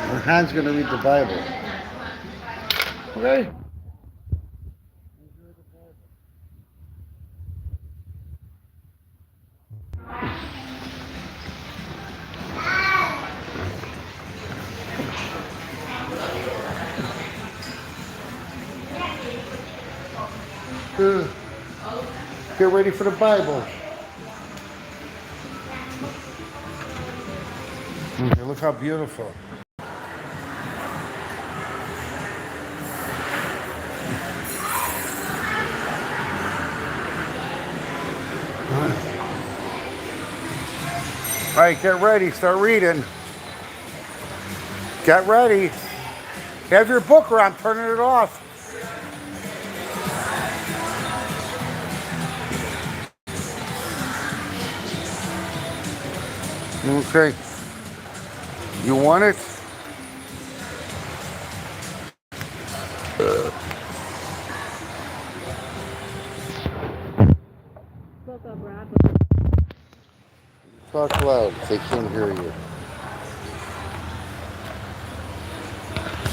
And Han's going to read the Bible. Okay? Get ready for the Bible. Okay, look how beautiful. All right, get ready. Start reading. Get ready. Have your book or I'm turning it off. Okay. You want it? Talk loud. They can't hear you.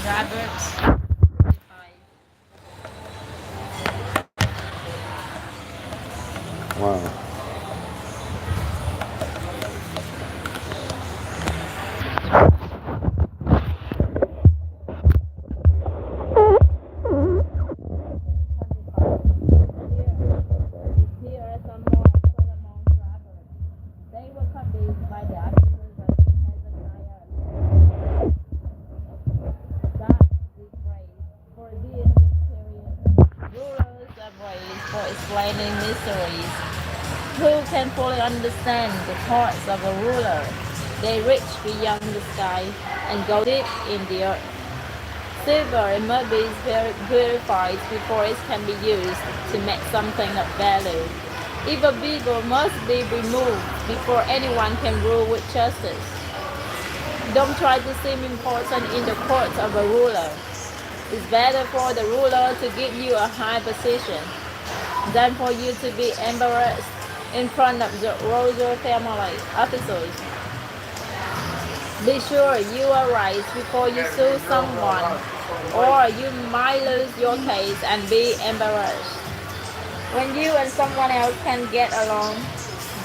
Robert. Wow. Here are some more Solomon's Proverbs. They were copied by the officers of King Hezekiah. God is praised for being mysterious. Rulers are praised for explaining mysteries. Who can fully understand the thoughts of a ruler? They reach beyond the sky and go deep in the earth. Silver must be purified before it can be used to make something of value. Evil people must be removed before anyone can rule with justice. Don't try to seem important in the court of a ruler. It's better for the ruler to give you a high position than for you to be embarrassed in front of the royal family officers. Be sure you are right before you sue someone, or you might lose your case and be embarrassed. When you and someone else can get along,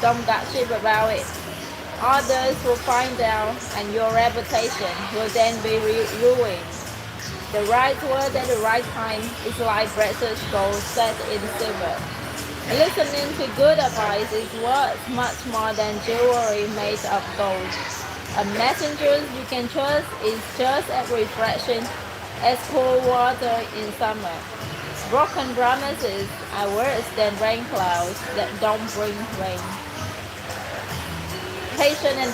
don't gossip about it. Others will find out, and your reputation will then be ruined. The right word at the right time is like precious gold set in silver. Listening to good advice is worth much more than jewelry made of gold. A messenger you can trust is just as refreshing as cool water in summer. Broken promises are worse than rain clouds that don't bring rain. Patient and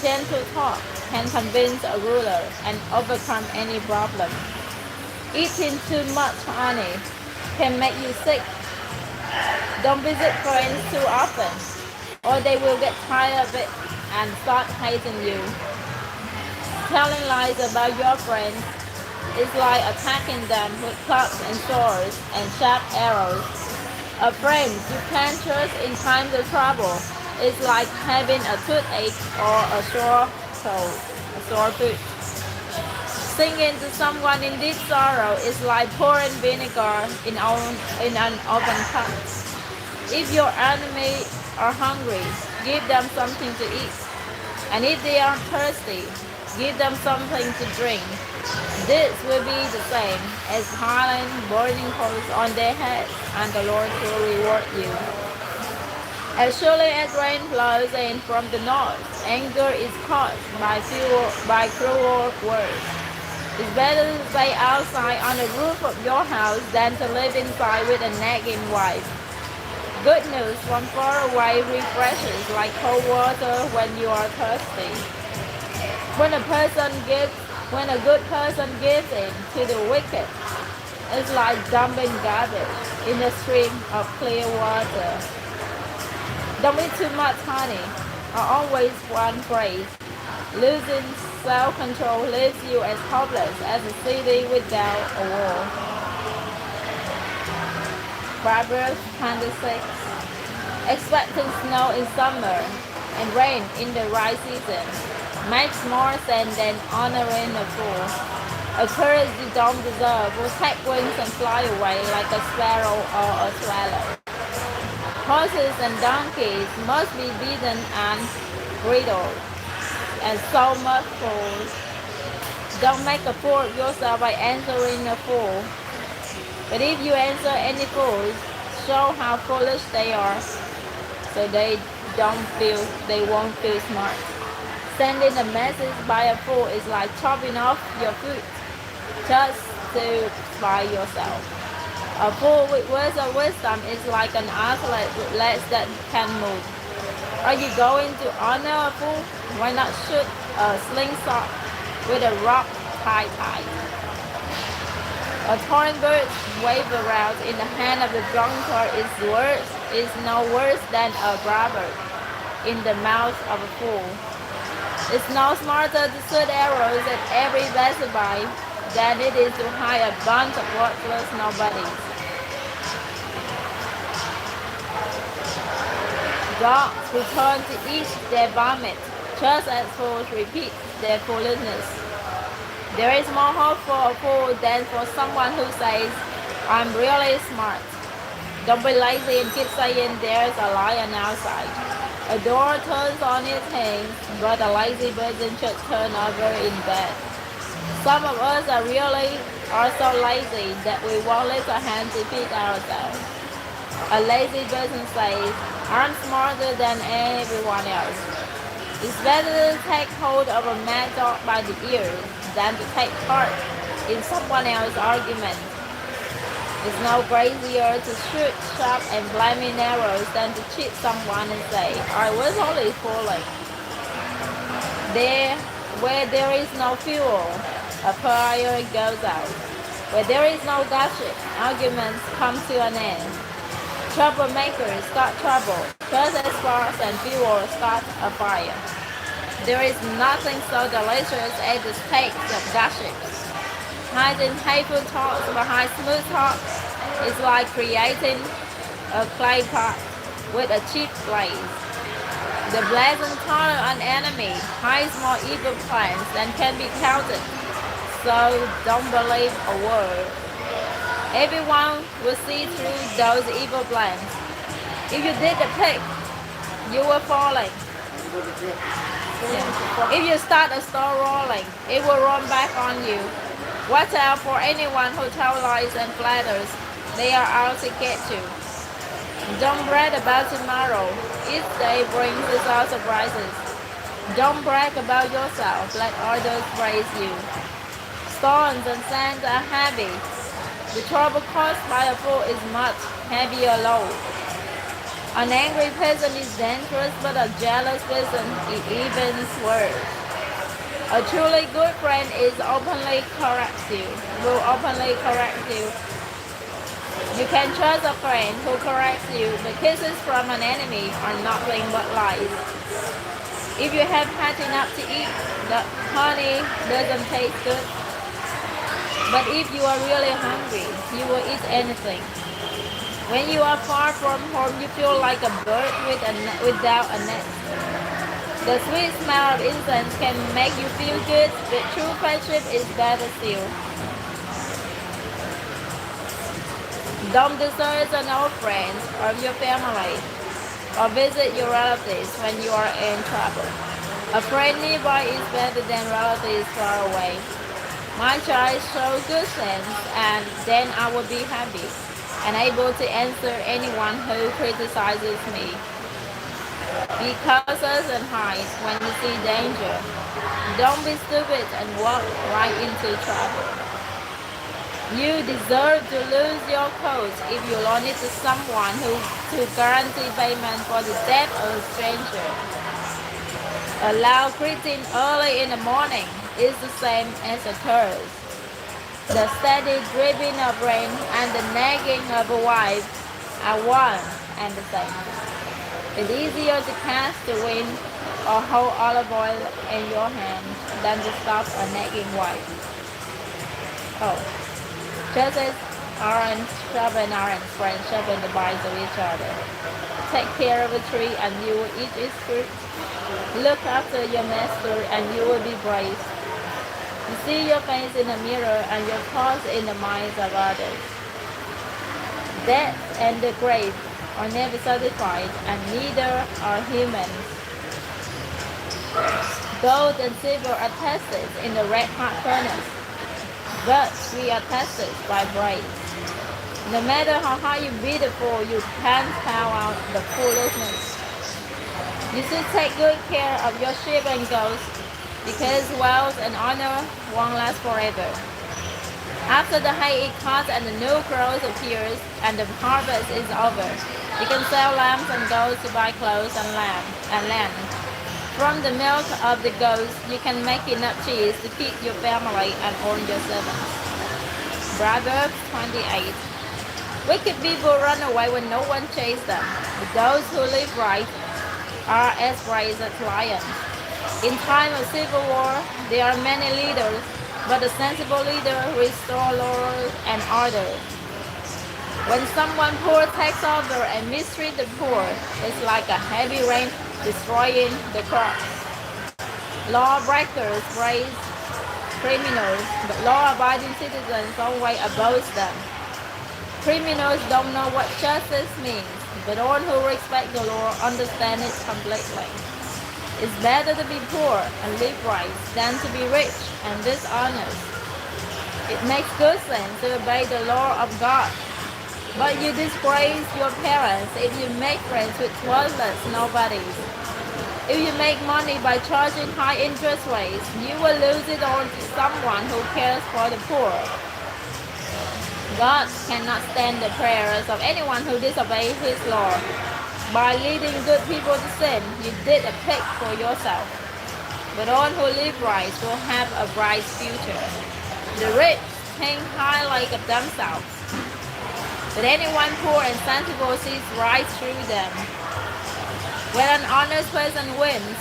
gentle talk can convince a ruler and overcome any problem. Eating too much honey can make you sick. Don't visit friends too often, or they will get tired of it and start hating you. Telling lies about your friends is like attacking them with clubs and swords and sharp arrows. A friend you can't trust in times of trouble is like having a toothache or a sore tooth. Singing to someone in deep sorrow is like pouring vinegar in an open cup. If your enemies are hungry, give them something to eat. And if they are thirsty, give them something to drink. This will be the same as piling burning coals on their heads, and the Lord will reward you. As surely as rain flows in from the north, anger is caused by cruel words. It's better to stay outside on the roof of your house than to live inside with a nagging wife. Good news from far away refreshes like cold water when you are thirsty. When a good person gives in to the wicked, it's like dumping garbage in a stream of clear water. Don't eat too much honey. I always want praise. Losing self-control leaves you as hopeless as a city without a wall. Proverbs 26. Expecting snow in summer and rain in the right season. makes more sense than honoring a fool. A courage you don't deserve will take wings and fly away like a sparrow or a swallow. Horses and donkeys must be beaten and bridled, and so must fools. Don't make a fool of yourself by answering a fool. But if you answer any fools, show how foolish they are, so they won't feel smart. Sending a message by a fool is like chopping off your foot just to spy yourself. A fool with words of wisdom is like an athlete with legs that can move. Are you going to honor a fool? Why not shoot a slingshot with a rock tied tight? A torn bird waved around in the hand of the drunkard is no worse than a proverb in the mouth of a fool. It's no smarter to shoot arrows at every passerby than it is to hire a bunch of worthless nobodies. Dogs return to eat their vomit, just as fools repeat their foolishness. There is more hope for a fool than for someone who says, I'm really smart. Don't be lazy and keep saying there's a lion outside. A door turns on its hinge, but a lazy person should turn over in bed. Some of us are so lazy that we won't lift our hands to feed ourselves. A lazy person says, I'm smarter than everyone else. It's better to take hold of a mad dog by the ears than to take part in someone else's argument. It's no crazier to shoot sharp and flaming arrows than to cheat someone and say, I was only fooling. Where there is no fuel, a fire goes out. Where there is no gossip, arguments come to an end. Troublemakers start trouble, just as sparks and fuel start a fire. There is nothing so delicious as the taste of gossip. Hiding hateful talks behind smooth talk is like creating a clay pot with a cheap glaze. The blazing tongue of an enemy hides more evil plans than can be counted, so don't believe a word. Everyone will see through those evil plans. If you did the pig, you were falling. If you start a store rolling, it will run back on you. Watch out for anyone who tells lies and flatters. They are out to get you. Don't brag about tomorrow. Each day brings its own surprises. Don't brag about yourself. Let others praise you. Stones and sand are heavy. The trouble caused by a fool is much heavier load. An angry person is dangerous, but a jealous person is even worse. A truly good friend will openly correct you. You can trust a friend who corrects you, but kisses from an enemy are nothing but lies. If you have had enough to eat, the honey doesn't taste good. But if you are really hungry, you will eat anything. When you are far from home, you feel like a bird without a nest. The sweet smell of incense can make you feel good, but true friendship is better still. Don't desert an old friend or your family, or visit your relatives when you are in trouble. A friend nearby is better than relatives far away. My child show good sense, and then I will be happy and able to answer anyone who criticizes me. Be cautious and hide when you see danger. Don't be stupid and walk right into trouble. You deserve to lose your coat if you loan it to someone to guarantee payment for the death of a stranger. A loud greeting early in the morning is the same as a curse. The steady dripping of rain and the nagging of a wife are one and the same. It's easier to cast the wind or hold olive oil in your hand than to stop a nagging wife. Just as orange sharpen orange, friends sharpen the bites of each other. Take care of a tree and you will eat its fruit. Look after your master, and you will be praised. You see your face in the mirror, and your thoughts in the minds of others. Death and the grave are never satisfied, and neither are humans. Gold and silver are tested in the red hot furnace, but we are tested by praise. No matter how hard you beat the fool, you can't pound out the foolishness. You should take good care of your sheep and goats, because wealth and honor won't last forever. After the hay is cut and the new growth appears and the harvest is over, you can sell lambs and goats to buy clothes and land. From the milk of the goats, you can make enough cheese to feed your family and own your servants. Proverbs 28. Wicked people run away when no one chases them, but those who live right are as brave as lions. In time of civil war, there are many leaders, but a sensible leader restores law and order. When someone poor takes over and mistreats the poor, it's like a heavy rain destroying the crops. Lawbreakers praise criminals, but law-abiding citizens always oppose them. Criminals don't know what justice means, but all who respect the law understand it completely. It's better to be poor and live right than to be rich and dishonest. It makes good sense to obey the law of God. But you disgrace your parents if you make friends with worthless nobodies. If you make money by charging high interest rates, you will lose it all to someone who cares for the poor. God cannot stand the prayers of anyone who disobeys His law. By leading good people to sin, you did a pig for yourself. But all who live right will have a bright future. The rich think highly of themselves, but anyone poor and sensible sees right through them. When an honest person wins,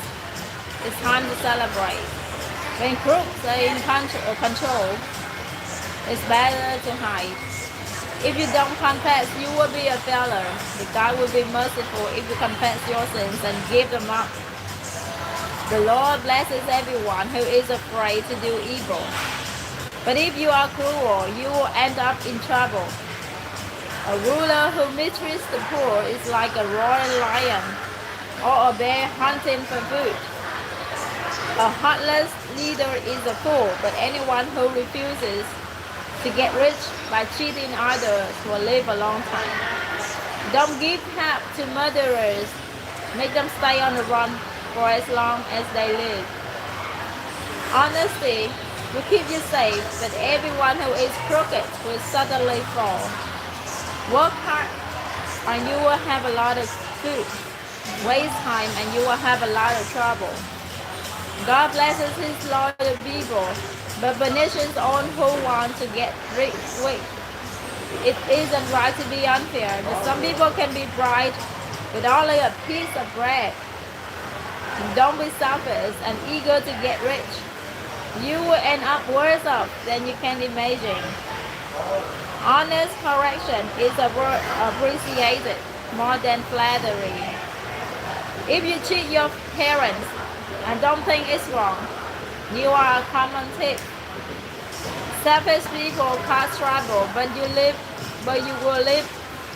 it's time to celebrate. When crooks are in control, it's better to hide. If you don't confess, you will be a failure. But God will be merciful if you confess your sins and give them up. The Lord blesses everyone who is afraid to do evil. But if you are cruel, you will end up in trouble. A ruler who mistreats the poor is like a roaring lion or a bear hunting for food. A heartless leader is a fool, but anyone who refuses to get rich by cheating others will live a long time. Don't give help to murderers. Make them stay on the run for as long as they live. Honesty will keep you safe, but everyone who is crooked will suddenly fall. Work hard and you will have a lot of food. Waste time and you will have a lot of trouble. God blesses His loyal people, but punishes all who want to get rich quick. It isn't right to be unfair, but some people can be bright with only a piece of bread. Don't be selfish and eager to get rich. You will end up worse off than you can imagine. Honest correction is appreciated more than flattery. If you cheat your parents and don't think it's wrong, you are a common thief. Selfish people cause trouble, but you will live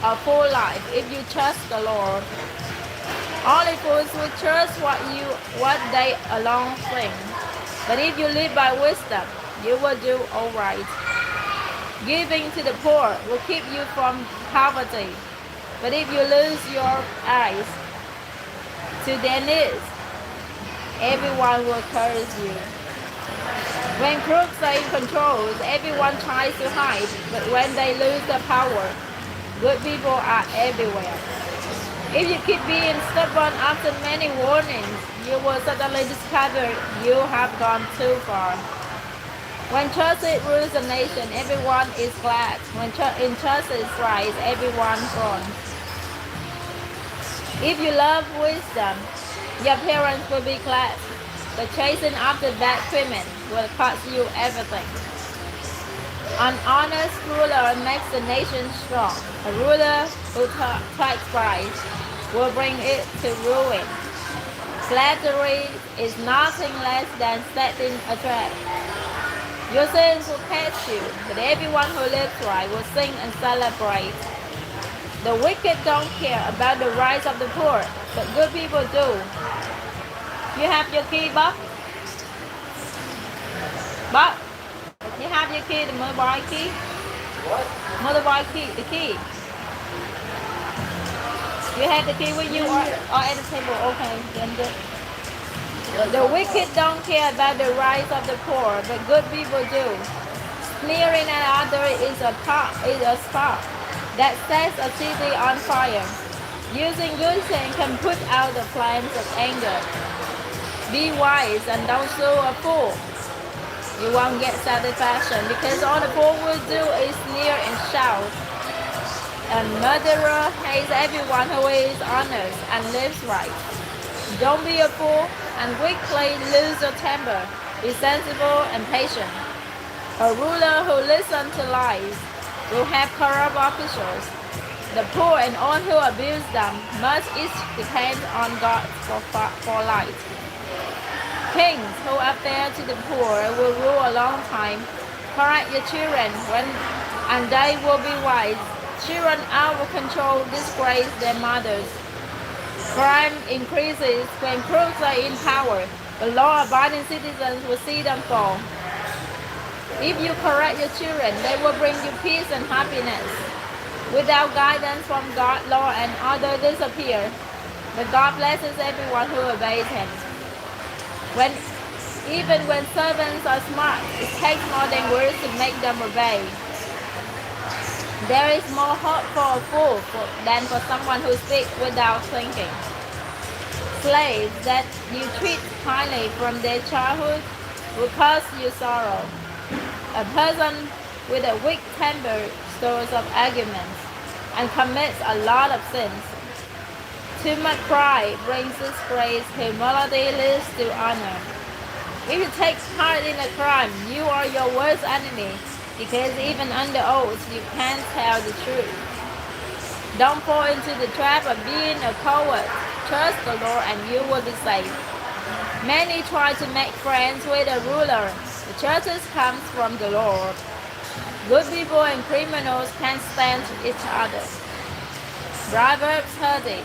a full life if you trust the Lord. Only fools will trust what they alone think. But if you live by wisdom, you will do all right. Giving to the poor will keep you from poverty. But if you lose your eyes to their needs, everyone will curse you. When crooks are in control, everyone tries to hide. But when they lose their power, good people are everywhere. If you keep being stubborn after many warnings, you will suddenly discover you have gone too far. When justice rules a nation, everyone is glad. When injustice rise, everyone groans. If you love wisdom, your parents will be glad. But chasing after bad women will cost you everything. An honest ruler makes the nation strong. A ruler who takes pride will bring it to ruin. Flattery is nothing less than setting a trap. Your sins will catch you, but everyone who lives right will sing and celebrate. The wicked don't care about the rights of the poor, but good people do. You have your key, Bob? Bob, you have your key, the motorbike key? What? Motorbike key, the key. You have the key with you or at the table? Okay, then good. The wicked don't care about the rights of the poor, but good people do. Sneering at others is a spark that sets a city on fire. Using good things can put out the flames of anger. Be wise and don't sue a fool. You won't get satisfaction because all the fool will do is sneer and shout. A murderer hates everyone who is honest and lives right. Don't be a fool and quickly lose your temper. Be sensible and patient. A ruler who listens to lies will have corrupt officials. The poor and all who abuse them must each depend on God for light. Kings who are fair to the poor will rule a long time. Correct your children and they will be wise. Children out of control disgrace their mothers. Crime increases when crooks are in power, but law-abiding citizens will see them fall. If you correct your children, they will bring you peace and happiness. Without guidance from God, law and order disappear, but God blesses everyone who obeys Him. Even when servants are smart, it takes more than words to make them obey. There is more hope for a fool than for someone who speaks without thinking. Slaves that you treat kindly from their childhood will cause you sorrow. A person with a weak temper stirs up arguments and commits a lot of sins. Too much pride brings disgrace. Humility leads to honor. If you take part in a crime, you are your worst enemy, because even under oath, you can't tell the truth. Don't fall into the trap of being a coward. Trust the Lord and you will be safe. Many try to make friends with a ruler. The justice comes from the Lord. Good people and criminals can't stand each other. Proverbs 30.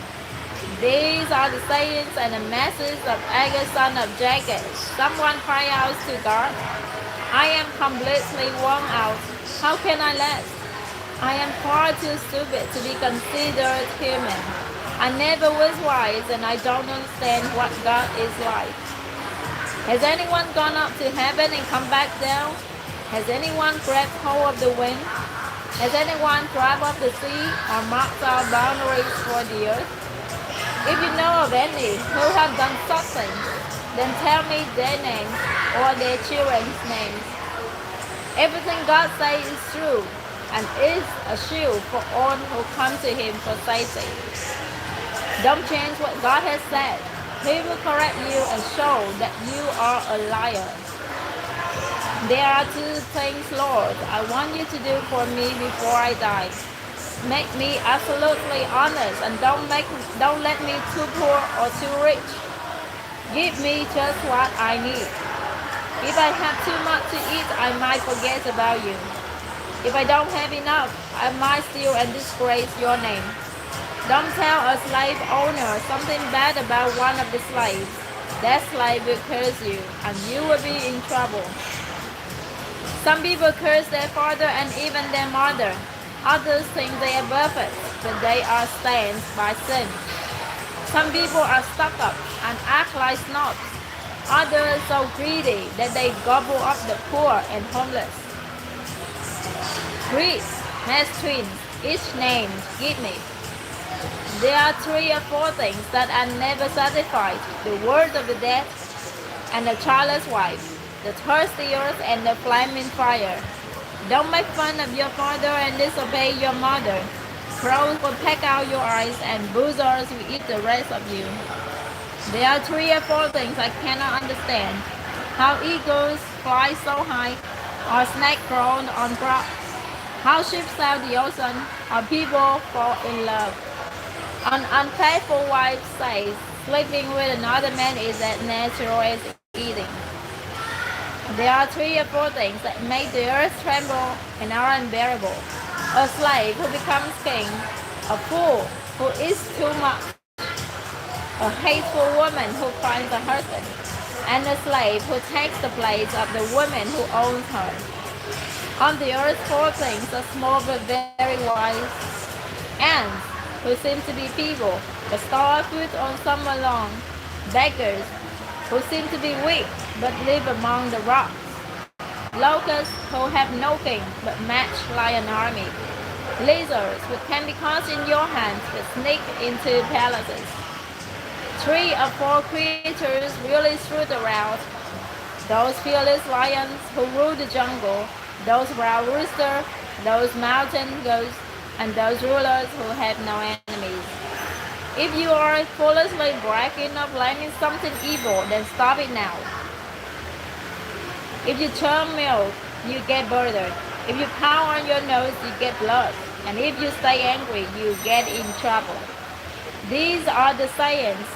These are the sayings and the messages of Agag, son of Jacob. Someone cry out to God, I am completely worn out. How can I last? I am far too stupid to be considered human. I never was wise and I don't understand what God is like. Has anyone gone up to heaven and come back down? Has anyone grabbed hold of the wind? Has anyone driven up the sea or marked out boundaries for the earth? If you know of any who have done such things, then tell me their names or their children's names. Everything God says is true and is a shield for all who come to Him for safety. Don't change what God has said. He will correct you and show that you are a liar. There are two things, Lord, I want you to do for me before I die. Make me absolutely honest and don't let me too poor or too rich. Give me just what I need. If I have too much to eat, I might forget about you. If I don't have enough, I might steal and disgrace your name. Don't tell a slave owner something bad about one of the slaves. That slave will curse you and you will be in trouble. Some people curse their father and even their mother. Others think they are perfect, but they are stained by sin. Some people are stuck up and act like snobs. Others so greedy that they gobble up the poor and homeless. Greece has twins, each named Give Me. There are 3 or 4 things that are never satisfied: the word of the dead and the childless wife, the thirsty earth and the flaming fire. Don't make fun of your father and disobey your mother. Crows will peck out your eyes and buzzards will eat the rest of you. There are 3 or 4 things I cannot understand: how eagles fly so high, or snakes crawl on rocks, how ships sail the ocean, or people fall in love. An unfaithful wife says, Sleeping with another man is as natural as eating. There are 3 or 4 things that make the earth tremble and are unbearable: a slave who becomes king, a fool who eats too much, a hateful woman who finds a husband, and a slave who takes the place of the woman who owns her. On the earth 4 things are small but very wise: ants, who seem to be feeble but store food on summer long; beggars, who seem to be weak but live among the rocks; locusts, who have no king but march like an army; lizards, which can be caught in your hands but sneak into palaces. 3 or 4 creatures really strut around: those fearless lions who rule the jungle, those brown roosters, those mountain goats, and those rulers who have no enemies. If you are foolishly bragging or planning something evil, then stop it now. If you churn milk, you get murdered. If you pound on your nose, you get blood. And if you stay angry, you get in trouble. These are the sayings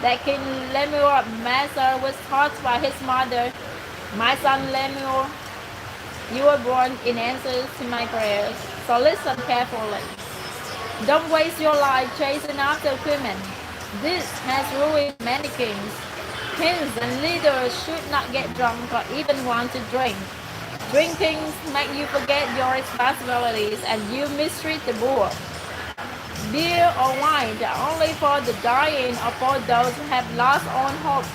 that King Lemuel of Massa was taught by his mother. My son Lemuel, you were born in answer to my prayers, so listen carefully. Don't waste your life chasing after women. This has ruined many kings. Kings and leaders should not get drunk or even want to drink. Drinking make you forget your responsibilities and you mistreat the poor. Beer or wine are only for the dying or for those who have lost all hope.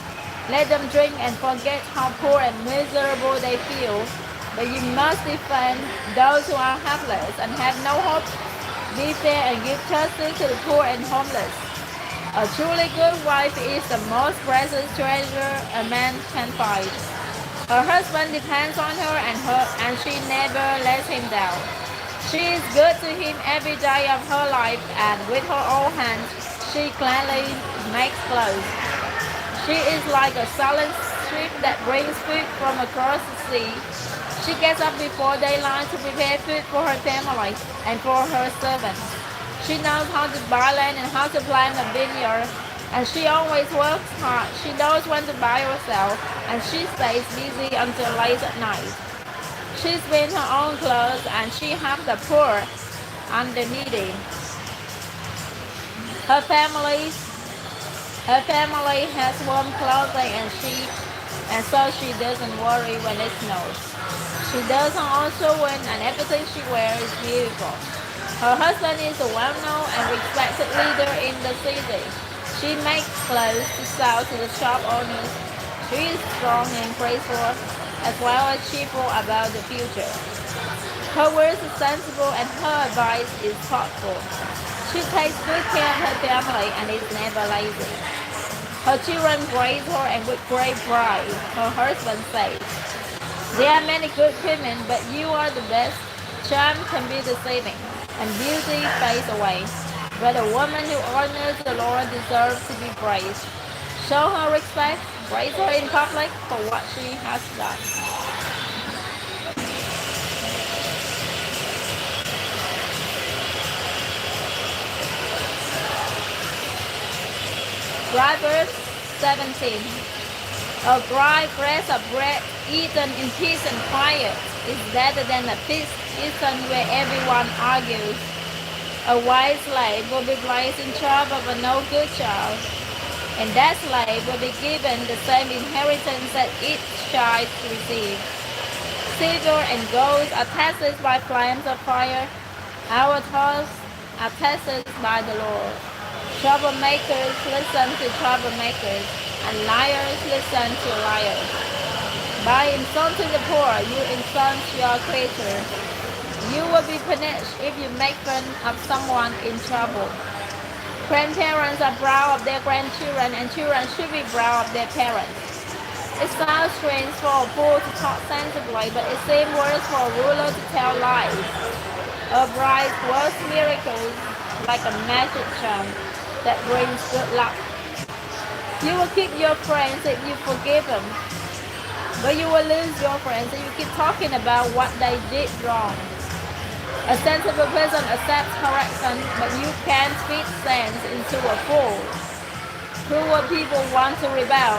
Let them drink and forget how poor and miserable they feel. But you must defend those who are helpless and have no hope. Be fair and give justice to the poor and homeless. A truly good wife is the most precious treasure a man can find. Her husband depends on her and she never lets him down. She is good to him every day of her life, and with her own hands she gladly makes clothes. She is like a silent ship that brings food from across the sea. She gets up before daylight to prepare food for her family and for her servants. She knows how to buy land and how to plant a vineyard, and she always works hard. She knows when to buy or sell, and she stays busy until late at night. She spins her own clothes, and she helps the poor and the needy. Her family has warm clothing, and so she doesn't worry when it snows. She does her own sewing, and everything she wears is beautiful. Her husband is a well-known and respected leader in the city. She makes clothes to sell to the shop owners. She is strong and graceful, as well as cheerful about the future. Her words are sensible and her advice is thoughtful. She takes good care of her family and is never lazy. Her children praise her, and with great pride, her husband says, there are many good women, but you are the best. Charm can be deceiving, and beauty fades away. But a woman who honors the Lord deserves to be praised. Show her respect, praise her in public for what she has done. Proverbs 17. A dry crust of bread eaten in peace and quiet is better than a feast eaten where everyone argues. A wise slave will be placed in charge of a no good child, and that slave will be given the same inheritance that each child receives. Silver and gold are tested by flames of fire. Our toils are tested by the Lord. Troublemakers listen to troublemakers, and liars listen to liars. By insulting the poor, you insult your Creator. You will be punished if you make fun of someone in trouble. Grandparents are proud of their grandchildren, and children should be proud of their parents. It sounds strange for a fool to talk sensibly, but it seems worse for a ruler to tell lies. A bride works miracles like a magic charm that brings good luck. You will keep your friends if you forgive them, but you will lose your friends if you keep talking about what they did wrong. A sensible person accepts correction, but you can't feed sense into a fool. cruel people want to rebel,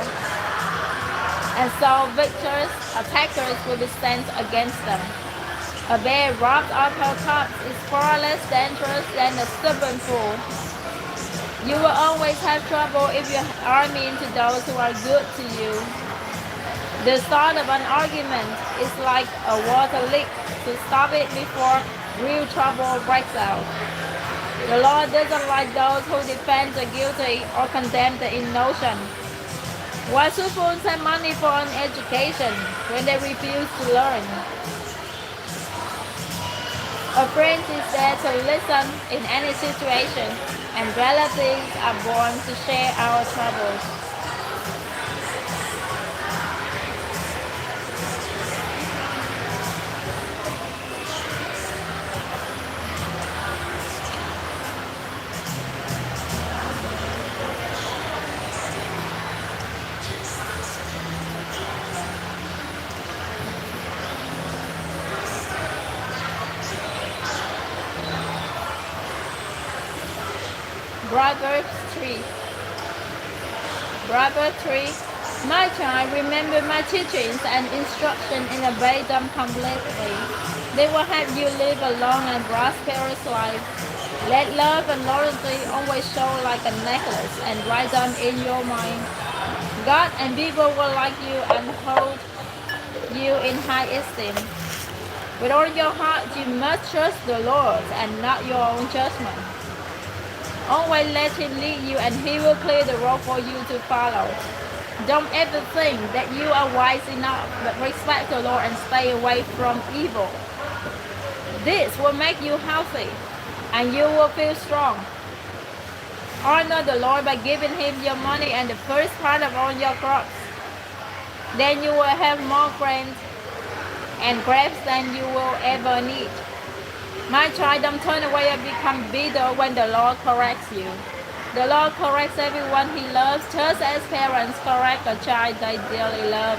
and so victors, attackers will be sent against them. A bear robbed of her cubs is far less dangerous than a stubborn fool. You will always have trouble if you are mean to those who are good to you. The start of an argument is like a water leak. To stop it before real trouble breaks out. The Lord doesn't like those who defend the guilty or condemn the innocent. Why should fools have money for an education when they refuse to learn? A friend is there to listen in any situation, and relatives are born to share our troubles. Proverbs 3. Proverbs 3. My child, remember my teachings and instruction and obey them completely. They will help you live a long and prosperous life. Let love and loyalty always show like a necklace and write them in your mind. God and people will like you and hold you in high esteem. With all your heart, you must trust the Lord and not your own judgment. Always let Him lead you and He will clear the road for you to follow. Don't ever think that you are wise enough, but respect the Lord and stay away from evil. This will make you healthy and you will feel strong. Honor the Lord by giving Him your money and the first part of all your crops. Then you will have more grains and grapes than you will ever need. My child, don't turn away and become bitter when the Lord corrects you. The Lord corrects everyone He loves, just as parents correct a child they dearly love.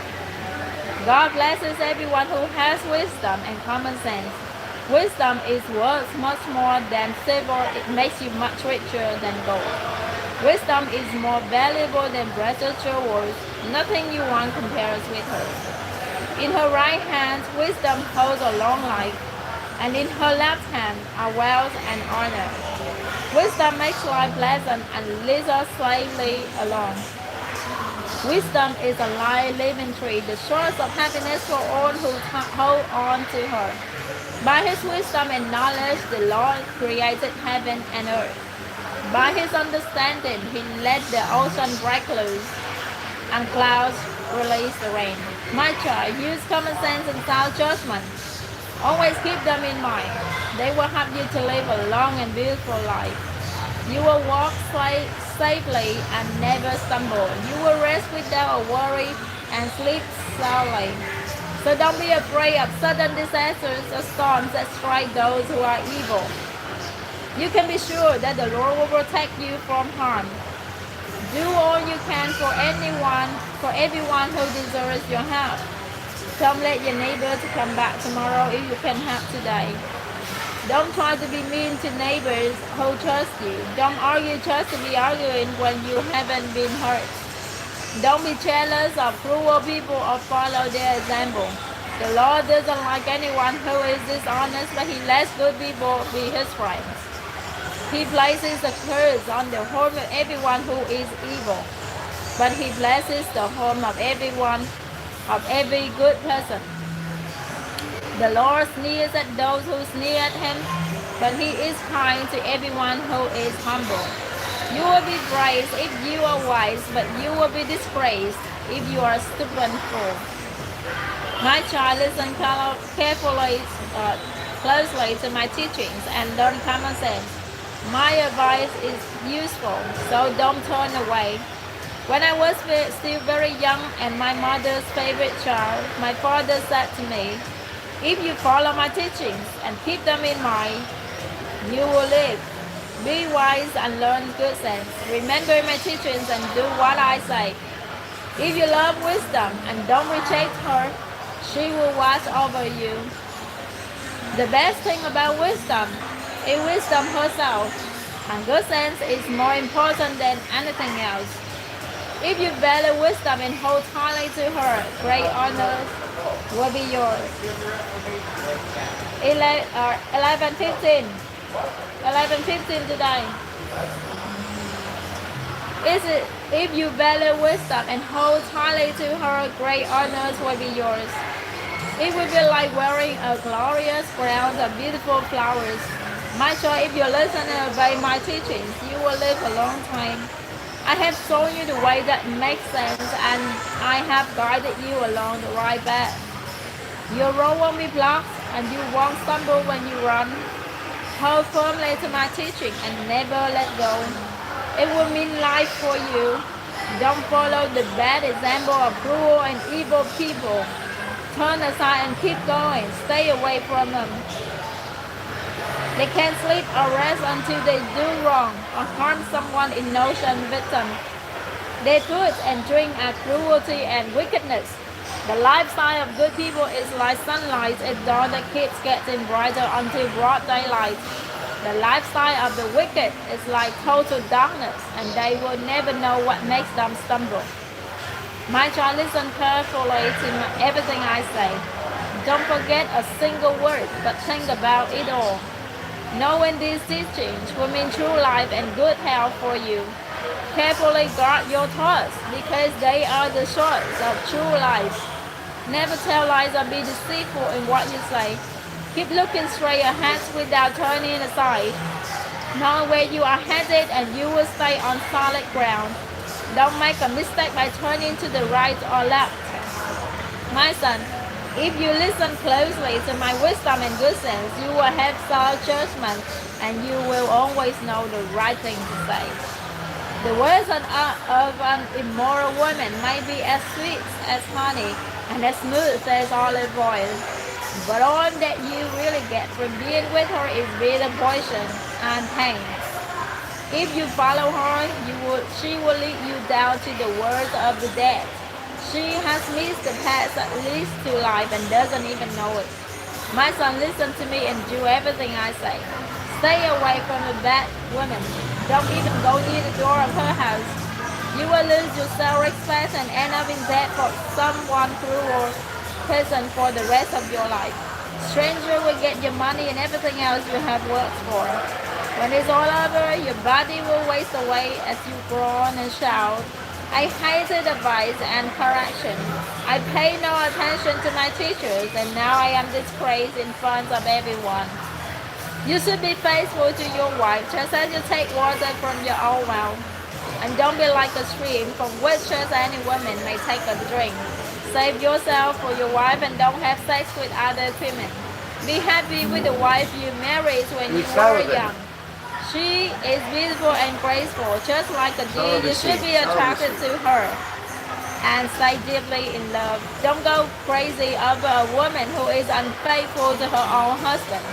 God blesses everyone who has wisdom and common sense. Wisdom is worth much more than silver. It makes you much richer than gold. Wisdom is more valuable than precious jewels. Nothing you want compares with her. In her right hand, wisdom holds a long life, and in her left hand are wealth and honor. Wisdom makes life pleasant and leads us safely along. Wisdom is a life-living tree, the source of happiness for all who hold on to her. By His wisdom and knowledge, the Lord created heaven and earth. By His understanding, He let the ocean break loose, and clouds release the rain. My child, use common sense and sound judgment. Always keep them in mind. They will help you to live a long and beautiful life. You will walk safely and never stumble. You will rest without worry and sleep soundly. So don't be afraid of sudden disasters or storms that strike those who are evil. You can be sure that the Lord will protect you from harm. Do all you can for everyone who deserves your help. Don't let your neighbor to come back tomorrow if you can help today. Don't try to be mean to neighbors who trust you. Don't argue just to be arguing when you haven't been hurt. Don't be jealous of cruel people or follow their example. The Lord doesn't like anyone who is dishonest, but He lets good people be His friends. He places a curse on the home of everyone who is evil, but He blesses the home of every good person. The Lord sneers at those who sneer at Him, but He is kind to everyone who is humble. You will be praised if you are wise, but you will be disgraced if you are a stubborn fool. My child, listen carefully, closely to my teachings and learn common sense. My advice is useful, so don't turn away. When I was still very young and my mother's favorite child, my father said to me, if you follow my teachings and keep them in mind, you will live. Be wise and learn good sense. Remember my teachings and do what I say. If you love wisdom and don't reject her, she will watch over you. The best thing about wisdom is wisdom herself, and good sense is more important than anything else. If you value wisdom and hold tightly to her, great honors will be yours. 11:15. 11:15 today. If you value wisdom and hold tightly to her, great honors will be yours. It will be like wearing a glorious crown of beautiful flowers. My child, if you listen and obey my teachings, you will live a long time. I have shown you the way that makes sense, and I have guided you along the right path. Your road won't be blocked, and you won't stumble when you run. Hold firmly to my teaching and never let go. It will mean life for you. Don't follow the bad example of cruel and evil people. Turn aside and keep going. Stay away from them. They can't sleep or rest until they do wrong or harm someone innocent victim. Their food and drink are cruelty and wickedness. The lifestyle of good people is like sunlight at dawn that keeps getting brighter until broad daylight. The lifestyle of the wicked is like total darkness, and they will never know what makes them stumble. My child, listen carefully to everything I say. Don't forget a single word, but think about it all. Knowing these teachings will mean true life and good health for you. Carefully guard your thoughts, because they are the source of true life. Never tell lies or be deceitful in what you say. Keep looking straight ahead without turning aside. Know where you are headed and you will stay on solid ground. Don't make a mistake by turning to the right or left. My son, if you listen closely to my wisdom and good sense, you will have sound judgment and you will always know the right thing to say. The words of an immoral woman may be as sweet as honey and as smooth as olive oil, but all that you really get from being with her is bitter poison and pain. If you follow her, she will lead you down to the world of the dead. She has missed the path that leads to life and doesn't even know it. My son, listen to me and do everything I say. Stay away from a bad woman. Don't even go near the door of her house. You will lose your self-respect and end up in debt for someone cruel person for the rest of your life. Stranger will get your money and everything else you have worked for. When it's all over, your body will waste away as you groan and shout. I hated advice and correction. I pay no attention to my teachers, and now I am disgraced in front of everyone. You should be faithful to your wife, just as you take water from your own well. And don't be like a stream from which just any woman may take a drink. Save yourself for your wife and don't have sex with other women. Be happy with the wife you married when you were young. She is beautiful and graceful, just like a deer. You should be attracted to her and stay deeply in love. Don't go crazy over a woman who is unfaithful to her own husband.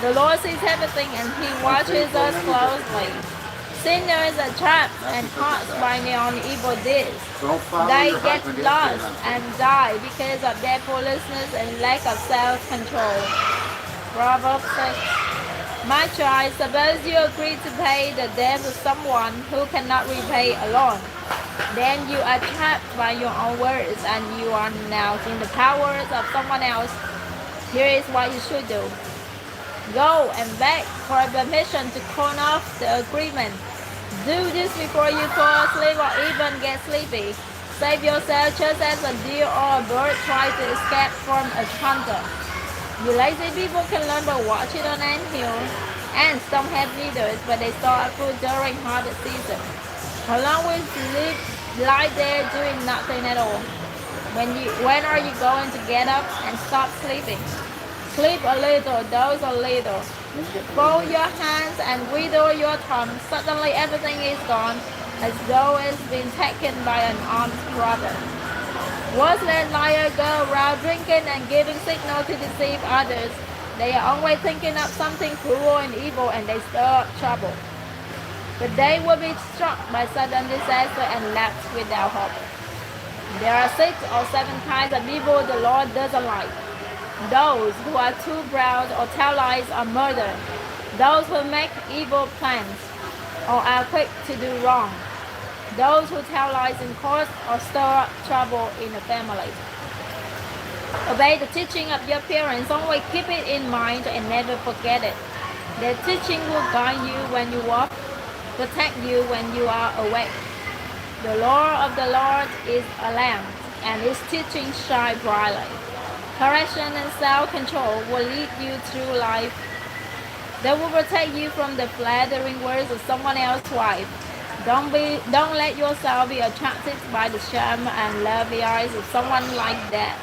The Lord sees everything and He watches us closely. Sinners are trapped and caught by their own evil deeds. They get lost and die because of their foolishness and lack of self-control. Proverbs 6. My child, suppose you agree to pay the debt of someone who cannot repay alone. Then you are trapped by your own words and you are now in the powers of someone else. Here is what you should do. Go and beg for permission to call off the agreement. Do this before you fall asleep or even get sleepy. Save yourself just as a deer or a bird tries to escape from a hunter. You lazy people can learn by watching an anthill. Ants don't have needles, but they store food during harvest season. How long will you lie there doing nothing at all? When are you going to get up and stop sleeping? Sleep a little, doze a little. Fold your hands and wiggle your thumb. Suddenly everything is gone, as though it's been taken by an armed robber. Watch that liar go around drinking and giving signal to deceive others. They are always thinking of something cruel and evil, and they stir up trouble. But they will be struck by sudden disaster and lapse without hope. There are 6 or 7 kinds of evil the Lord doesn't like. Those who are too proud or tell lies or murder. Those who make evil plans or are quick to do wrong. those who tell lies in court or stir up trouble in the family. Obey the teaching of your parents. Always keep it in mind and never forget it. Their teaching will guide you when you walk, protect you when you are awake. The law of the Lord is a lamp, and His teaching shine brightly. Correction and self-control will lead you through life. They will protect you from the flattering words of someone else's wife. Don't let yourself be attracted by the charm and lovely eyes of someone like that.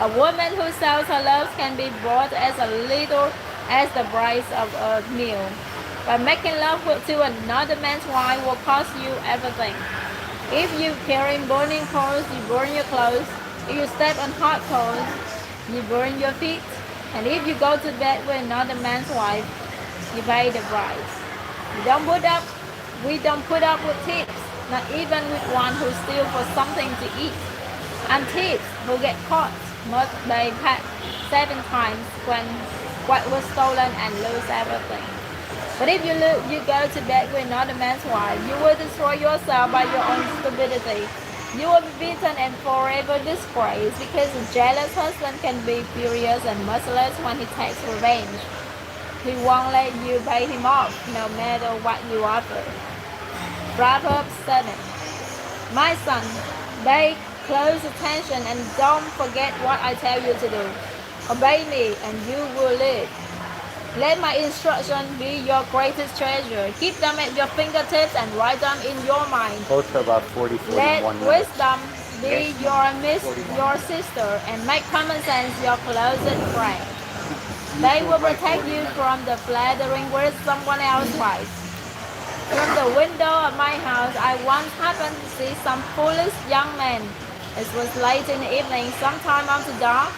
A woman who sells her love can be bought as little as the price of a meal. But making love to another man's wife will cost you everything. If you carry burning coals, you burn your clothes. If you step on hot coals, you burn your feet. And if you go to bed with another man's wife, you pay the price. We don't put up with thieves, not even with one who steals for something to eat. And thieves who get caught must pay back 7 times when what was stolen and lose everything. But if you go to bed with another man's wife, you will destroy yourself by your own stupidity. You will be beaten and forever disgraced, because a jealous husband can be furious and merciless when he takes revenge. He won't let you pay him off, no matter what you offer. Proverbs 7. My son, pay close attention and don't forget what I tell you to do. Obey me and you will live. Let my instruction be your greatest treasure. Keep them at your fingertips and write them in your mind. Both are about 40, 41 Let minutes. wisdom be your sister, and make common sense your closest friend. They will protect you from the flattering words someone else writes. From the window of my house, I once happened to see some foolish young men. It was late in the evening, sometime after dark.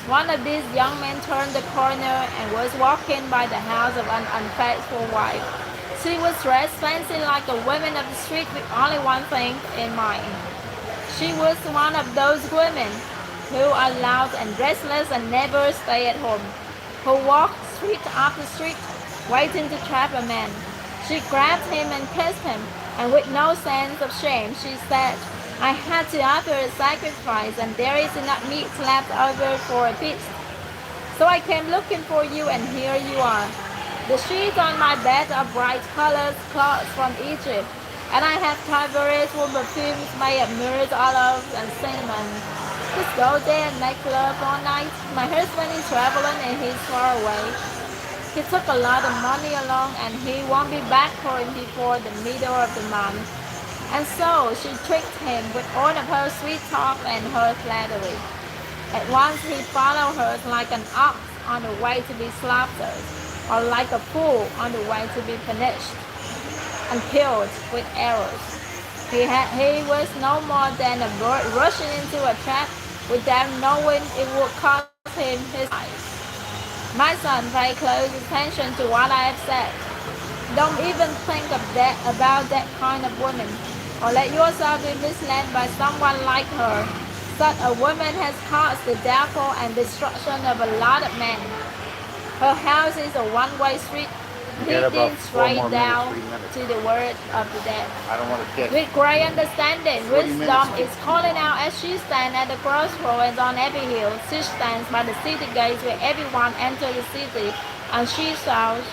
One of these young men turned the corner and was walking by the house of an unfaithful wife. She was dressed fancy like a woman of the street with only one thing in mind. She was one of those women who are loud and restless and never stay at home, who walk street after street waiting to trap a man. She grabbed him and kissed him, and with no sense of shame, she said, I had to offer a sacrifice, and there is enough meat left over for a feast. So I came looking for you, and here you are. The sheets on my bed are bright colored cloths from Egypt, and I have covered it with perfumes made of myrrh, olives, and cinnamon. Let's go there and make love all night. My husband is traveling and he's far away. He took a lot of money along, and he won't be back home before the middle of the month. And so she tricked him with all of her sweet talk and her flattery. At once he followed her like an ox on the way to be slaughtered, or like a fool on the way to be punished and killed with arrows. He was no more than a bird rushing into a trap without knowing it would cost him his life. My son, pay close attention to what I have said. Don't even think about that kind of woman, or let yourself be misled by someone like her. Such a woman has caused the downfall and destruction of a lot of men. Her house is a one-way street, leading straight down to the word of the dead. I don't want to get With great understanding, wisdom is calling out as she stands at the crossroads on every hill. She stands by the city gates where everyone enters the city, and she shouts,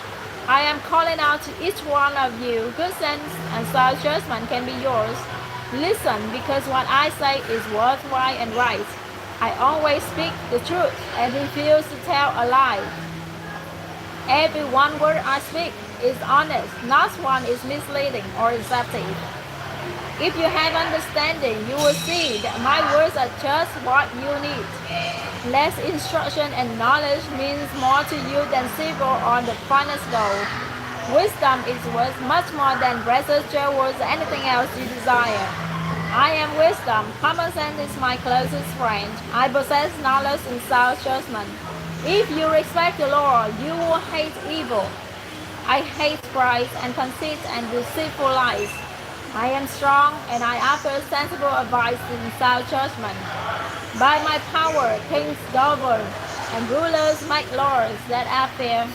I am calling out to each one of you. Good sense and sound judgment can be yours. Listen, because what I say is worthwhile and right. I always speak the truth and refuse to tell a lie. Every one word I speak is honest. Not one is misleading or deceptive. If you have understanding, you will see that my words are just what you need. Less instruction and knowledge means more to you than silver or the finest gold. Wisdom is worth much more than precious jewels or anything else you desire. I am wisdom. Common sense is my closest friend. I possess knowledge and sound judgment. If you respect the Lord, you will hate evil. I hate pride and conceit and deceitful lies. I am strong and I offer sensible advice and sound judgment. By my power, kings govern and rulers make laws that are fair.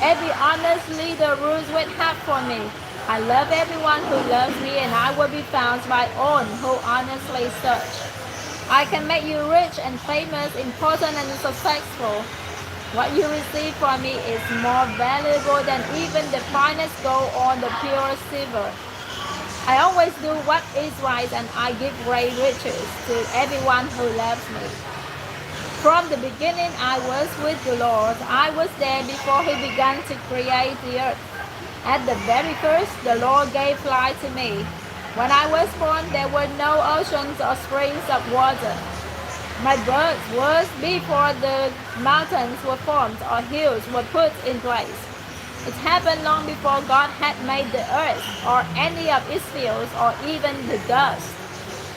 Every honest leader rules with help for me. I love everyone who loves me, and I will be found by all who honestly search. I can make you rich and famous, important and successful. What you receive from me is more valuable than even the finest gold or the purest silver. I always do what is right, and I give great riches to everyone who loves me. From the beginning I was with the Lord. I was there before He began to create the earth. At the very first, the Lord gave life to me. When I was born, there were no oceans or springs of water. My birth was before the mountains were formed or hills were put in place. It happened long before God had made the earth or any of its fields or even the dust.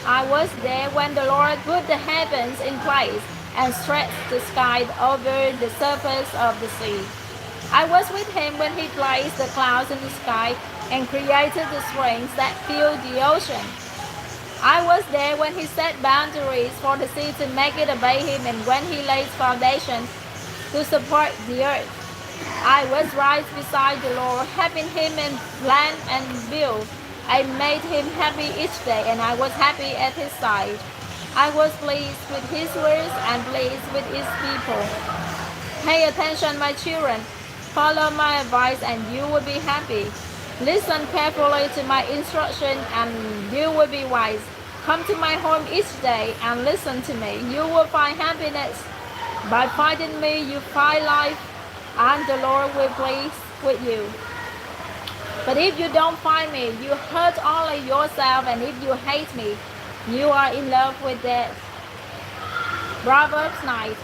I was there when the Lord put the heavens in place and stretched the sky over the surface of the sea. I was with Him when He placed the clouds in the sky and created the springs that filled the ocean. I was there when He set boundaries for the sea to make it obey Him, and when He laid foundations to support the earth. I was right beside the Lord, helping Him in plan and build. I made Him happy each day, and I was happy at His side. I was pleased with His words and pleased with His people. Pay attention, my children. Follow my advice and you will be happy. Listen carefully to my instruction and you will be wise. Come to my home each day and listen to me. You will find happiness. By finding me, you find life, and the Lord will be pleased with you. But if you don't find me, you hurt only yourself, and if you hate me, you are in love with death. Proverbs 9.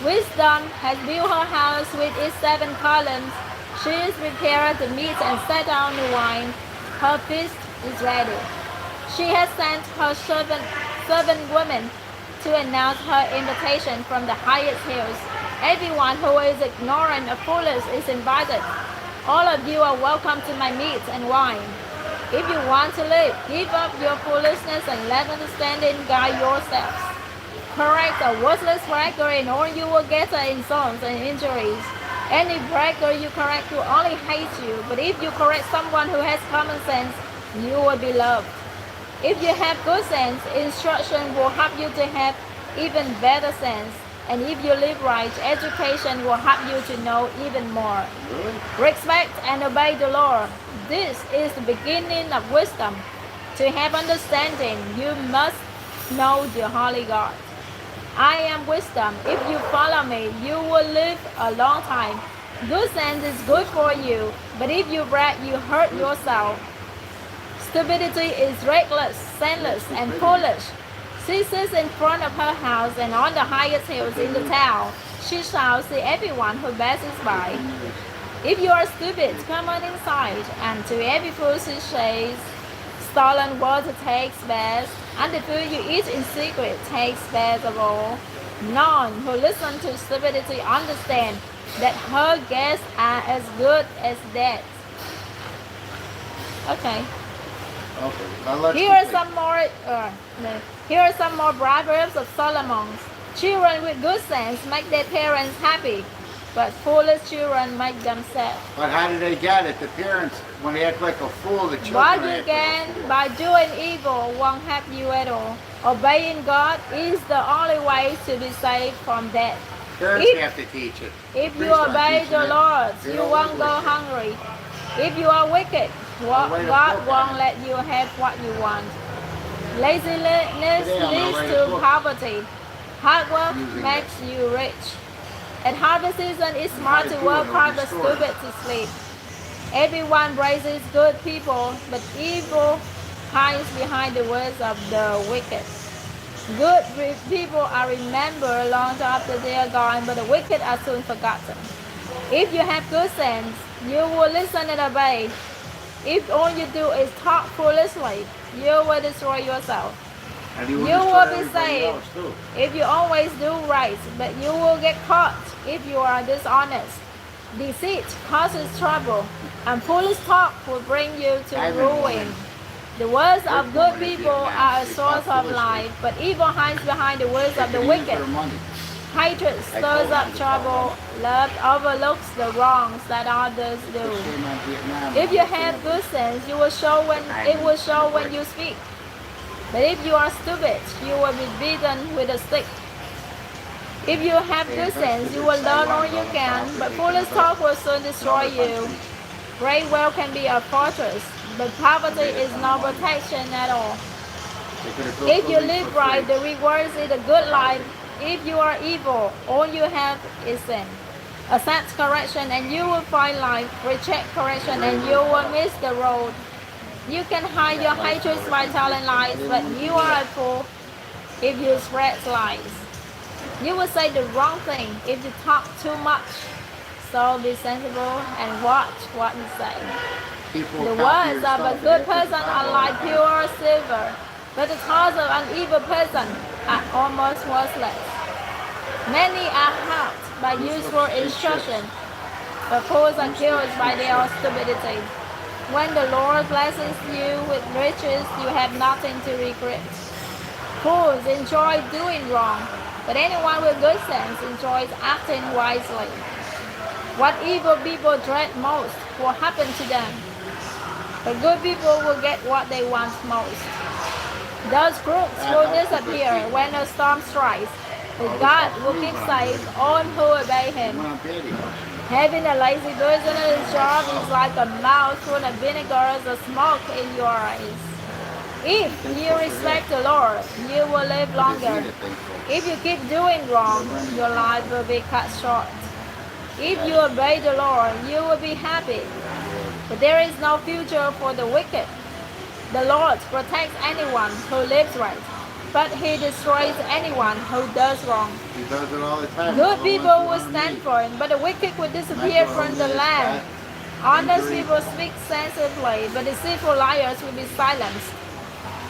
Wisdom has built her house with its 7 columns. She has prepared the meat and set down the wine. Her feast is ready. She has sent her servant women to announce her invitation from the highest hills. Everyone who is ignorant or foolish is invited. All of you are welcome to my meat and wine. If you want to live, give up your foolishness and let understanding guide yourselves. Correct a worthless breaker, and all you will get are insults and injuries. Any breaker you correct will only hate you, but if you correct someone who has common sense, you will be loved. If you have good sense, instruction will help you to have even better sense. And if you live right, education will help you to know even more. Respect and obey the Lord. This is the beginning of wisdom. To have understanding, you must know the Holy God. I am wisdom. If you follow me, you will live a long time. Good sense is good for you, but if you brag, you hurt yourself. Stupidity is reckless, senseless, and foolish. She sits in front of her house and on the highest hills in the town. She shouts to everyone who passes by. If you are stupid, come on inside. And to every fool she says, stolen water takes best, and the food you eat in secret takes best of all. None who listen to stupidity understand that her guests are as good as dead. Okay. Here are some more proverbs of Solomon's. Children with good sense make their parents happy, but foolish children make them sad. But how do they get it? The parents, when they act like a fool, the children What you act gain like a fool. by doing evil won't help you at all. Obeying God is the only way to be saved from death. Parents have to teach it. If you Priests don't obey teach the it. Lord, They you don't won't go live with it. hungry. If you are wicked, God write a book won't on it. let you have what you want. Laziness Today I'm gonna leads write a to book. poverty. Hard work Using makes you rich. At harvest season, it's smart to work hard but stupid to sleep. Everyone praises good people, but evil hides behind the words of the wicked. Good people are remembered long after they are gone, but the wicked are soon forgotten. If you have good sense, you will listen and obey. If all you do is talk foolishly, you will destroy yourself. And You destroy will be everybody saved else, too. if you always do right, but you will get caught if you are dishonest. Deceit causes trouble, and foolish talk will bring you to ruin. The words of good people are a source of life, but evil hides behind the words of the They use wicked. their money. Hatred stirs up trouble. Love overlooks the wrongs that others do. Shame on Vietnam. If you have good sense, it will show when you speak. But if you are stupid, you will be beaten with a stick. If you have good sense, you will learn all you can, but foolish talk will soon destroy you. Great wealth can be a fortress, but poverty is no protection at all. If you live right, the reward is a good life. If you are evil, all you have is sin. Accept correction and you will find life. Reject correction and you will miss the road. You can hide your hatreds by telling lies, but you are a fool if you spread lies. You will say the wrong thing if you talk too much. So be sensible and watch what you say. The words of a good person are like pure silver, but the thoughts of an evil person are almost worthless. Many are helped by useful instruction, but fools are killed by their stupidity. When the Lord blesses you with riches, you have nothing to regret. Fools enjoy doing wrong, but anyone with good sense enjoys acting wisely. What evil people dread most will happen to them, but good people will get what they want most. Those crooks will disappear when a storm strikes, but God will keep safe all who obey Him. Having a lazy person at his job is like a mouthful of vinegar or smoke in your eyes. If you respect the Lord, you will live longer. If you keep doing wrong, your life will be cut short. If you obey the Lord, you will be happy. But there is no future for the wicked. The Lord protects anyone who lives right, but He destroys anyone who does wrong. He does it all the time. Good people will stand for Him, but the wicked will disappear from the land. Honest people speak sensibly, but deceitful liars will be silenced.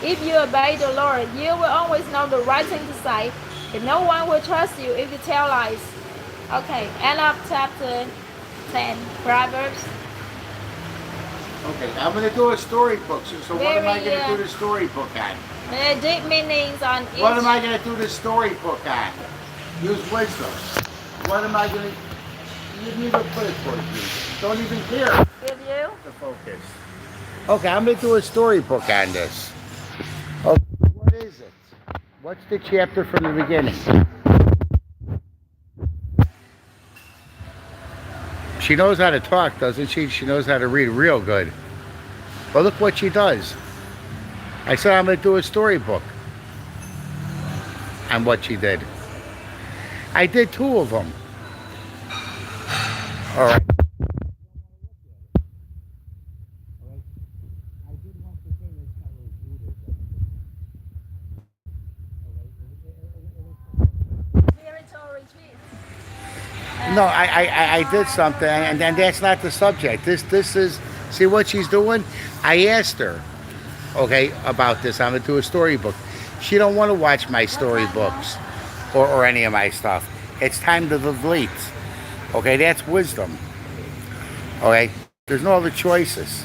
If you obey the Lord, you will always know the right thing to say, and no one will trust you if you tell lies. Okay, end of chapter 10, Proverbs. Okay, I'm going to do a storybook. So what am I Very, going to do the storybook on? There are deep meanings on each. What am I going to do the storybook on? Use wisdom. What am I going to... You didn't even put it towards me. Don't even care. Give you? The focus. Okay, I'm going to do a storybook on this. Okay, what is it? What's the chapter from the beginning? She knows how to talk, doesn't she? She knows how to read real good. Well, look what she does. I said I'm going to do a storybook on what she did. I did 2 of them. All right. Spiritual retreat. No, I did something, and that's not the subject. This is, see what she's doing? I asked her, okay, about this. I'm going to do a storybook. She don't want to watch my storybooks or any of my stuff. It's time to delete. Okay, that's wisdom. Okay, there's no other choices.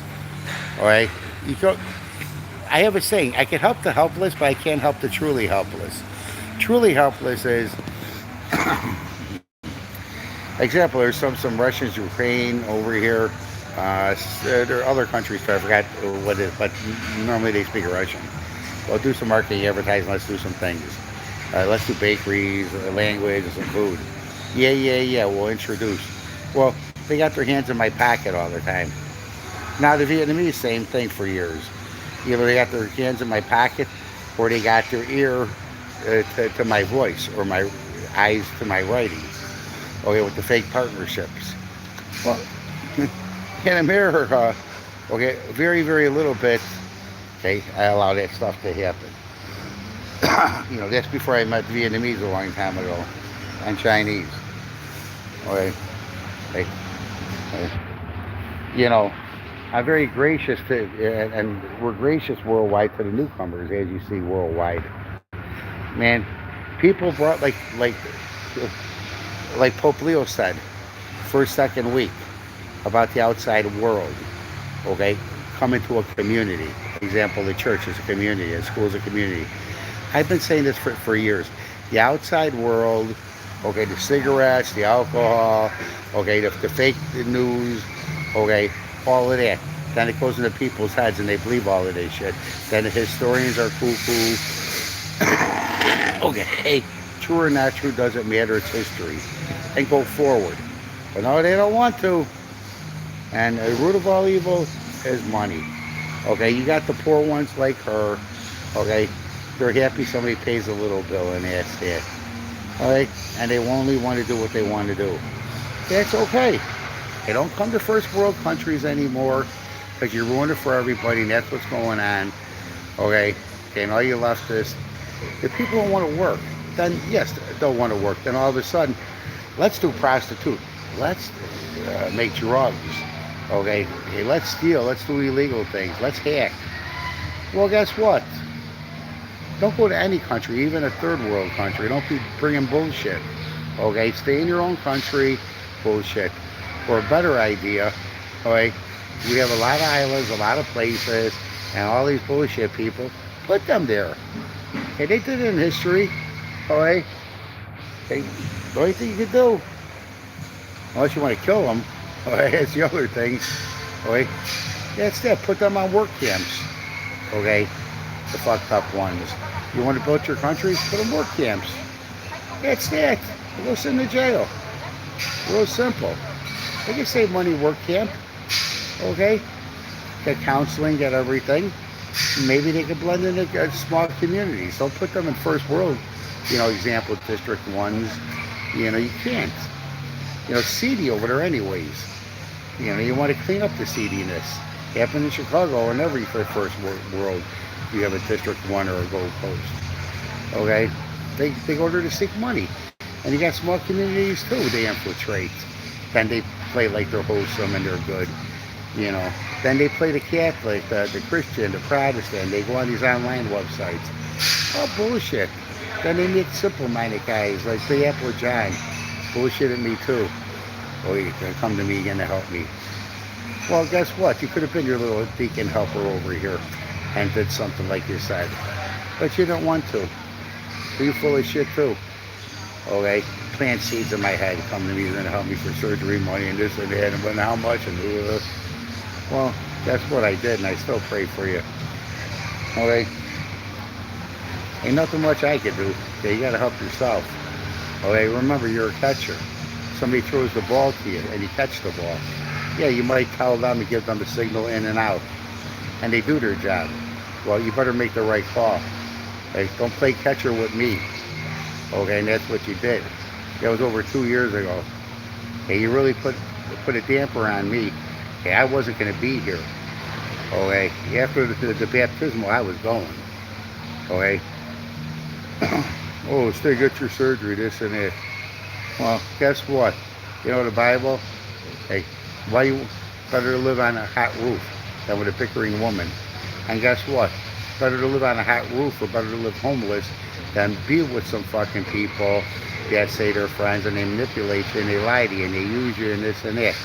All right, you go. I have a saying: I can help the helpless, but I can't help the truly helpless. Truly helpless is, example. There's some Russians, Ukraine over here. There are other countries, but I forgot what it is. But normally they speak Russian. Well, do some marketing, advertising. Let's do some things. Let's do bakeries, language, and some food. Yeah. We'll introduce. Well, they got their hands in my pocket all the time. Now the Vietnamese, same thing for years. Either they got their hands in my pocket, or they got their ear to my voice, or my eyes to my writings. Okay, with the fake partnerships. Well, in America, okay, very, very little bit. Okay, I allow that stuff to happen. You know, that's before I met Vietnamese a long time ago, and Chinese. Okay, you know, I'm very gracious to, and we're gracious worldwide to the newcomers, as you see worldwide. Man, people brought like Pope Leo said, first, second week about the outside world. Okay, come into a community. Example, the church is a community, the school is a community. I've been saying this for years. The outside world Okay, the cigarettes, the alcohol, okay, the fake news, okay, all of that. Then it goes into people's heads and they believe all of this shit. Then the historians are cuckoo. Okay, true or not true doesn't matter, it's history. And go forward. But no, they don't want to. And the root of all evil is money. Okay, you got the poor ones like her. Okay, they're happy somebody pays a little bill and that's it. Alright, and they only want to do what they want to do. That's okay. They don't come to first world countries anymore because you're ruining it for everybody and that's what's going on. Okay, and all you left is, if people don't want to work, then yes, don't want to work. Then all of a sudden, let's do prostitute. Let's make drugs. Okay, hey, let's steal. Let's do illegal things. Let's hack. Well, guess what? Don't go to any country, even a third world country. Don't be bringing bullshit. Okay, stay in your own country. Bullshit. Or a better idea, okay, we have a lot of islands, a lot of places, and all these bullshit people, put them there. Okay, they did it in history. Okay, the only thing you can do, unless you want to kill them, okay, that's the other thing. Okay, that's that. Put them on work camps. Okay, the fucked up ones. You want to build your country? Put them work camps. That's that. Go send them to jail. Real simple. They can save money work camp. Okay, get counseling, get everything. Maybe they could blend into small communities. Don't put them in first world, example district ones. You can't. It's seedy over there anyways. You want to clean up the seediness. Happened in Chicago and every first world. You have a District 1 or a Gold Coast. Okay? They go there to seek money. And you got small communities too they infiltrate. Then they play like they're wholesome and they're good. Then they play the Catholic, the Christian, the Protestant. They go on these online websites. Oh, bullshit. Then they meet simple-minded guys like the Apple John. Bullshit at me too. Oh, you're going to come to me again to help me. Well, guess what? You could have been your little deacon helper over here and did something like you said. But you don't want to. So you're full of shit too. Okay? Plant seeds in my head. Come to me, you're going to help me for surgery money and this and that and how much and well, that's what I did and I still pray for you. Okay? Ain't nothing much I could do. Okay, you got to help yourself. Okay? Remember, you're a catcher. Somebody throws the ball to you and you catch the ball. Yeah, you might tell them and give them a signal in and out. And they do their job. Well, you better make the right call. Okay? Don't play catcher with me. Okay, and that's what you did. That was over 2 years ago. Okay, you really put a damper on me. Okay, I wasn't going to be here. Okay, after the baptismal, I was going. Okay. Oh, stay, get your surgery, this and that. Well, guess what? The Bible? Hey, why you better to live on a hot roof than with a bickering woman? And guess what? Better to live on a hot roof or better to live homeless than be with some fucking people that say they're friends and they manipulate you and they lie to you and they use you and this and that.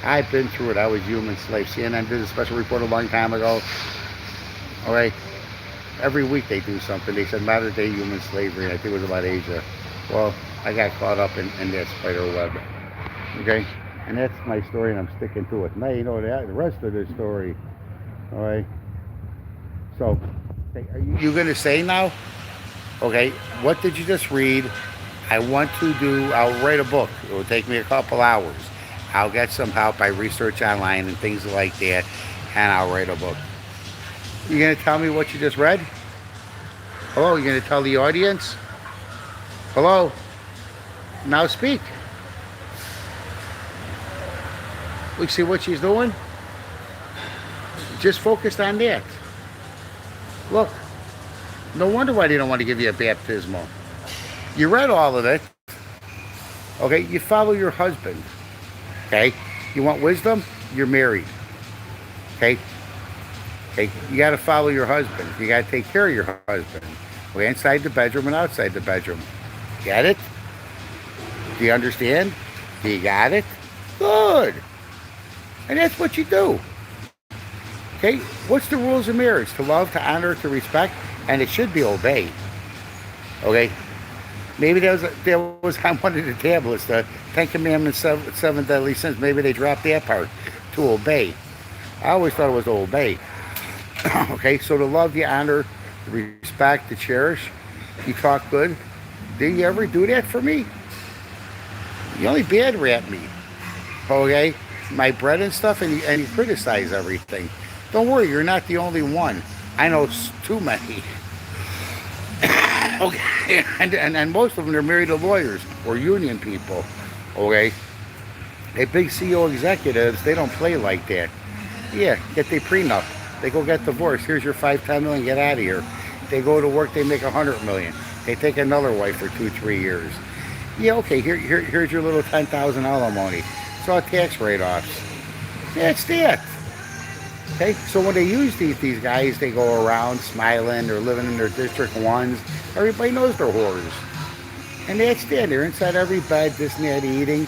I've been through it. I was human slave. CNN did a special report a long time ago. All right. Every week they do something. They said modern day human slavery. And I think it was about Asia. Well, I got caught up in that spider web. Okay. And that's my story and I'm sticking to it. Now you know the rest of the story. All right. So, are you going to say now? Okay. What did you just read? I'll write a book. It will take me a couple hours. I'll get some help. I research online and things like that, and I'll write a book. You going to tell me what you just read? Hello, you going to tell the audience? Hello? Now speak. We see what she's doing? Just focused on that. Look, no wonder why they don't want to give you a baptismal. You read all of it. Okay, you follow your husband. Okay, you want wisdom? You're married. Okay, you got to follow your husband. You got to take care of your husband. Okay, inside the bedroom and outside the bedroom. Get it? Do you understand? Do you got it? Good. And that's what you do. Okay, what's the rules of marriage? To love, to honor, to respect, and it should be obeyed. Okay, Maybe that was on one of the tablets, the Ten Commandments, seven deadly sins. Maybe they dropped that part to obey. I always thought it was to obey. Okay, so to love, you honor, to respect, to cherish. You talk good. Did you ever do that for me? You only bad rap me. Okay, my bread and stuff, and you criticize everything. Don't worry, you're not the only one. I know too many. Okay, and most of them are married to lawyers or union people. Okay, they big CEO executives, they don't play like that. Yeah, get their prenup. They go get divorced. Here's your 5-10 million. Get out of here. They go to work. They make 100 million. They take another wife for 2-3 years. Yeah, okay. Here's your little 10,000 alimony. It's all tax write-offs. That's that. Okay, so when they use these guys, they go around smiling. They're living in their District 1s. Everybody knows they're whores. And that's that. They're inside every bed, this and that, eating.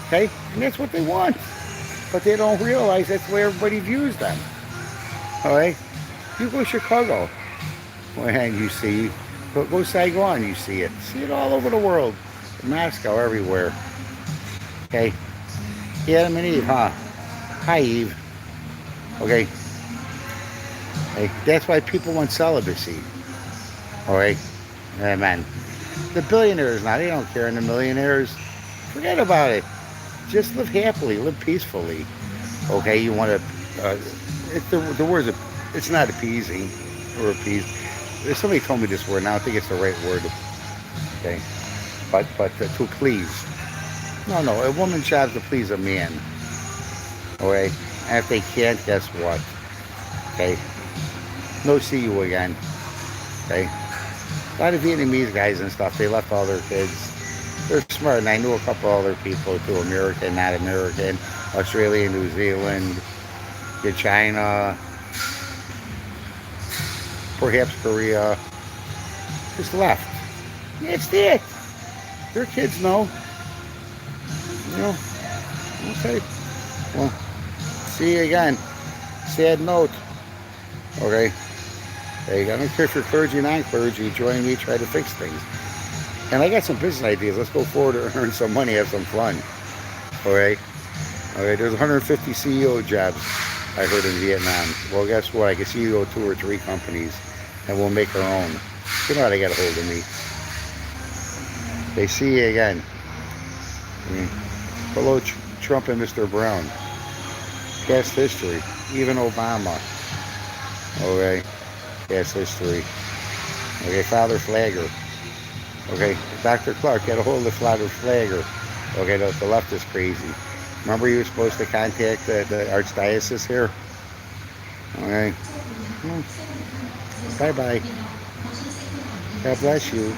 Okay, and that's what they want. But they don't realize that's the way everybody views them. All right, you go to Chicago, well, you see. Go Saigon, you see it. See it all over the world. Moscow, everywhere. Okay, Adam and Eve, huh? Hi, Eve. Okay. Hey, that's why people want celibacy. All right, amen. The billionaires now, they don't care, and the millionaires, forget about it. Just live happily, live peacefully. Okay, you want to. The word is, it's not appeasing or appease. Somebody told me this word, now I think it's the right word. Okay, but to please. No, a woman's job is to please a man. Okay, and if they can't, guess what? Okay, no see you again. Okay, a lot of Vietnamese guys and stuff, they left all their kids. They're smart, and I knew a couple other people too, American, not American, Australia, New Zealand, China, perhaps Korea, just left. That's it. Their kids know. You know, okay. Well, see you again. Sad note. Okay. Hey, I don't care if you're clergy, non-clergy, join me, try to fix things. And I got some business ideas. Let's go forward and earn some money, have some fun. All right. There's 150 CEO jobs I heard in Vietnam. Well, guess what? I can CEO 2 or 3 companies, and we'll make our own. You know how they got a hold of me. They see you again. Hello, Trump and Mr. Brown. Past history. Even Obama. Okay. Past history. Okay, Father Flagger. Okay, Dr. Clark, get a hold of Father Flagger. Okay, the left is crazy. Remember you were supposed to contact the archdiocese here? Okay. Bye-bye. God bless you.